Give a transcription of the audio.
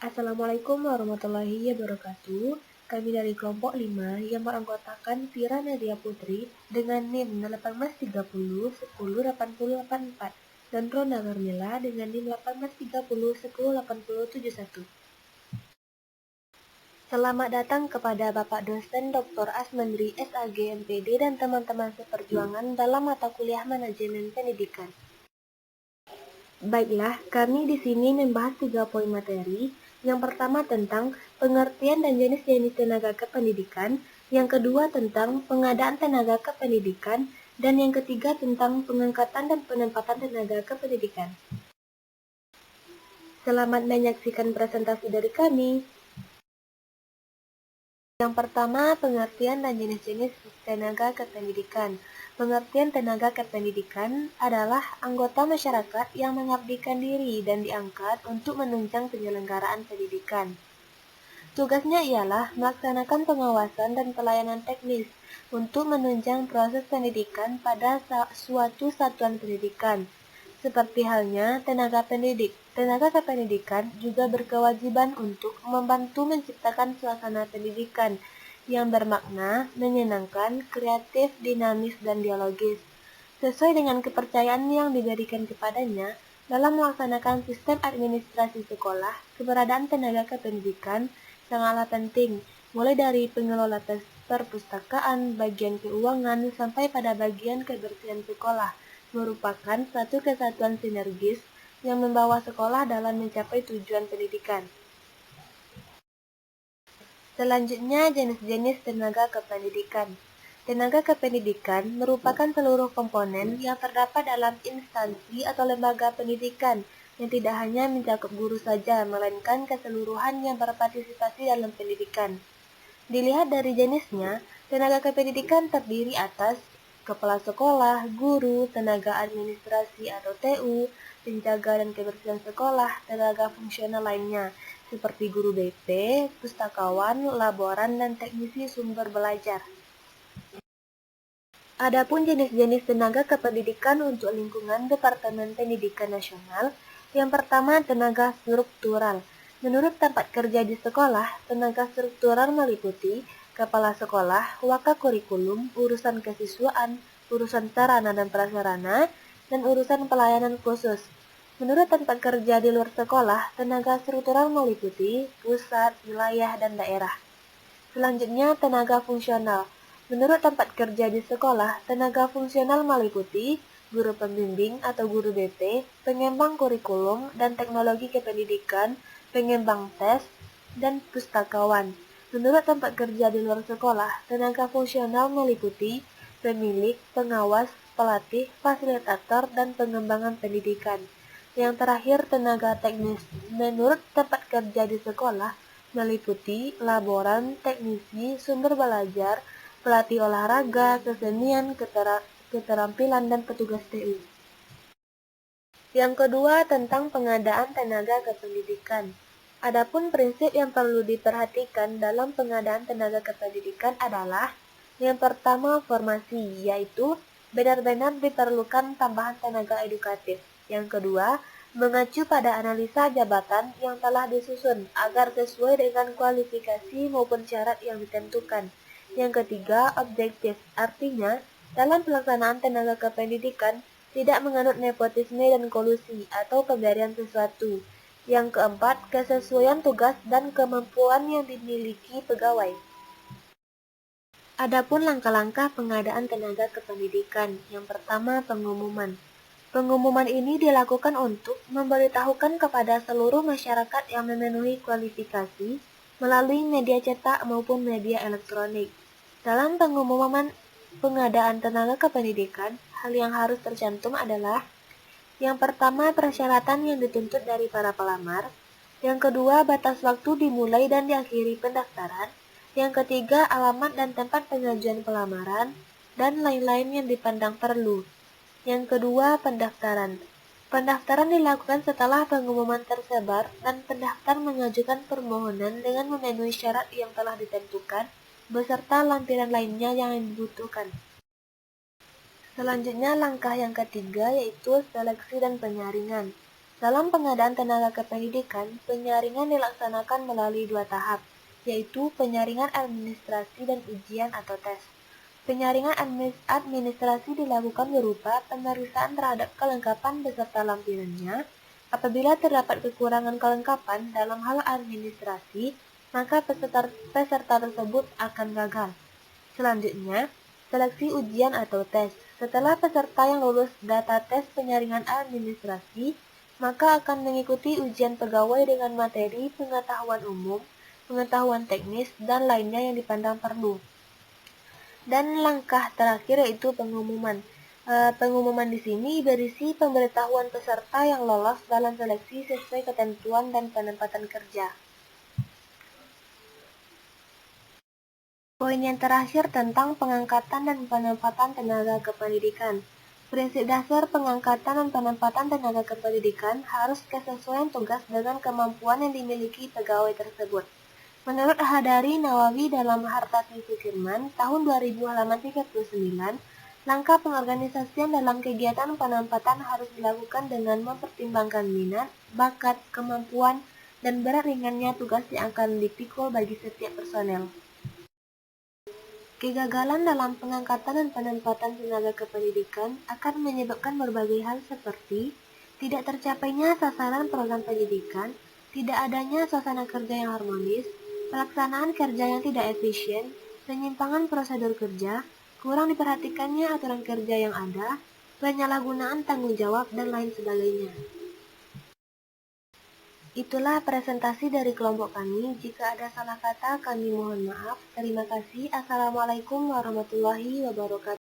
Assalamualaikum warahmatullahi wabarakatuh. Kami dari kelompok 5 yang beranggotakan Tira Nadia Putri dengan NIM 1830 108084 dan Rona Garmila dengan NIM 1830 108071. Selamat datang kepada Bapak dosen Dr. Asmandri SAG MPD dan teman-teman seperjuangan dalam mata kuliah Manajemen Pendidikan. Baiklah, kami di sini membahas 3 poin materi. Yang pertama tentang pengertian dan jenis-jenis tenaga kependidikan, yang kedua tentang pengadaan tenaga kependidikan, dan yang ketiga tentang pengangkatan dan penempatan tenaga kependidikan. Selamat menyaksikan presentasi dari kami. Yang pertama, pengertian dan jenis-jenis tenaga kependidikan. Pengertian tenaga kependidikan adalah anggota masyarakat yang mengabdikan diri dan diangkat untuk menunjang penyelenggaraan pendidikan. Tugasnya ialah melaksanakan pengawasan dan pelayanan teknis untuk menunjang proses pendidikan pada suatu satuan pendidikan. Seperti halnya tenaga pendidik, tenaga kependidikan juga berkewajiban untuk membantu menciptakan suasana pendidikan yang bermakna, menyenangkan, kreatif, dinamis, dan dialogis, sesuai dengan kepercayaan yang diberikan kepadanya dalam melaksanakan sistem administrasi sekolah. Keberadaan tenaga kependidikan sangatlah penting, mulai dari pengelola perpustakaan, bagian keuangan, sampai pada bagian kebersihan sekolah, merupakan suatu kesatuan sinergis yang membawa sekolah dalam mencapai tujuan pendidikan. Selanjutnya, jenis-jenis tenaga kependidikan. Tenaga kependidikan merupakan seluruh komponen yang terdapat dalam instansi atau lembaga pendidikan yang tidak hanya mencakup guru saja, melainkan keseluruhan yang berpartisipasi dalam pendidikan. Dilihat dari jenisnya, tenaga kependidikan terdiri atas kepala sekolah, guru, tenaga administrasi atau TU, penjaga dan kebersihan sekolah, tenaga fungsional lainnya, seperti guru BP, pustakawan, laboran, dan teknisi sumber belajar. Adapun jenis-jenis tenaga kependidikan untuk lingkungan Departemen Pendidikan Nasional, yang pertama tenaga struktural. Menurut tempat kerja di sekolah, tenaga struktural meliputi kepala sekolah, wakakurikulum, urusan kesiswaan, urusan sarana dan prasarana, dan urusan pelayanan khusus. Menurut tempat kerja di luar sekolah, tenaga struktural meliputi pusat, wilayah, dan daerah. Selanjutnya, tenaga fungsional. Menurut tempat kerja di sekolah, tenaga fungsional meliputi guru pembimbing atau guru BP, pengembang kurikulum dan teknologi kependidikan, pengembang tes, dan pustakawan. Menurut tempat kerja di luar sekolah, tenaga fungsional meliputi pemilik, pengawas, pelatih, fasilitator, dan pengembangan pendidikan. Yang terakhir, tenaga teknis. Menurut tempat kerja di sekolah, meliputi laboran, teknisi, sumber belajar, pelatih olahraga, kesenian, keterampilan, dan petugas TU. Yang kedua, tentang pengadaan tenaga kependidikan. Adapun prinsip yang perlu diperhatikan dalam pengadaan tenaga kependidikan adalah yang pertama, formasi, yaitu benar-benar diperlukan tambahan tenaga edukatif. Yang kedua, mengacu pada analisa jabatan yang telah disusun agar sesuai dengan kualifikasi maupun syarat yang ditentukan. Yang ketiga, objektif, artinya dalam pelaksanaan tenaga kependidikan tidak menganut nepotisme dan kolusi atau pemberian sesuatu. Yang keempat, kesesuaian tugas dan kemampuan yang dimiliki pegawai. Adapun langkah-langkah pengadaan tenaga kependidikan. Yang pertama, pengumuman. Pengumuman ini dilakukan untuk memberitahukan kepada seluruh masyarakat yang memenuhi kualifikasi melalui media cetak maupun media elektronik. Dalam pengumuman pengadaan tenaga kependidikan, hal yang harus tercantum adalah yang pertama, persyaratan yang dituntut dari para pelamar. Yang kedua, batas waktu dimulai dan diakhiri pendaftaran. Yang ketiga, alamat dan tempat pengajuan pelamaran, dan lain-lain yang dipandang perlu. Yang kedua, pendaftaran. Pendaftaran dilakukan setelah pengumuman tersebar dan pendaftar mengajukan permohonan dengan memenuhi syarat yang telah ditentukan, beserta lampiran lainnya yang dibutuhkan. Selanjutnya, langkah yang ketiga yaitu seleksi dan penyaringan. Dalam pengadaan tenaga kependidikan, penyaringan dilaksanakan melalui dua tahap, yaitu penyaringan administrasi dan ujian atau tes. Penyaringan administrasi dilakukan berupa pemeriksaan terhadap kelengkapan beserta lampirannya. Apabila terdapat kekurangan kelengkapan dalam hal administrasi, maka peserta tersebut akan gagal. Selanjutnya, seleksi ujian atau tes. Setelah peserta yang lulus data tes penyaringan administrasi, maka akan mengikuti ujian pegawai dengan materi pengetahuan umum, pengetahuan teknis, dan lainnya yang dipandang perlu. Dan langkah terakhir yaitu pengumuman. Pengumuman di sini berisi pemberitahuan peserta yang lolos dalam seleksi sesuai ketentuan dan penempatan kerja. Poin yang terakhir tentang pengangkatan dan penempatan tenaga kependidikan. Prinsip dasar pengangkatan dan penempatan tenaga kependidikan harus kesesuaian tugas dengan kemampuan yang dimiliki pegawai tersebut. Menurut Hadari Nawawi dalam Hartati Fikirman tahun 2000 halaman 39, langkah pengorganisasian dalam kegiatan penempatan harus dilakukan dengan mempertimbangkan minat, bakat, kemampuan, dan berat ringannya tugas yang akan dipikul bagi setiap personel. Kegagalan dalam pengangkatan dan penempatan tenaga kependidikan akan menyebabkan berbagai hal seperti tidak tercapainya sasaran program pendidikan, tidak adanya suasana kerja yang harmonis, pelaksanaan kerja yang tidak efisien, penyimpangan prosedur kerja, kurang diperhatikannya aturan kerja yang ada, penyalahgunaan tanggung jawab, dan lain sebagainya. Itulah presentasi dari kelompok kami. Jika ada salah kata, kami mohon maaf. Terima kasih. Assalamualaikum warahmatullahi wabarakatuh.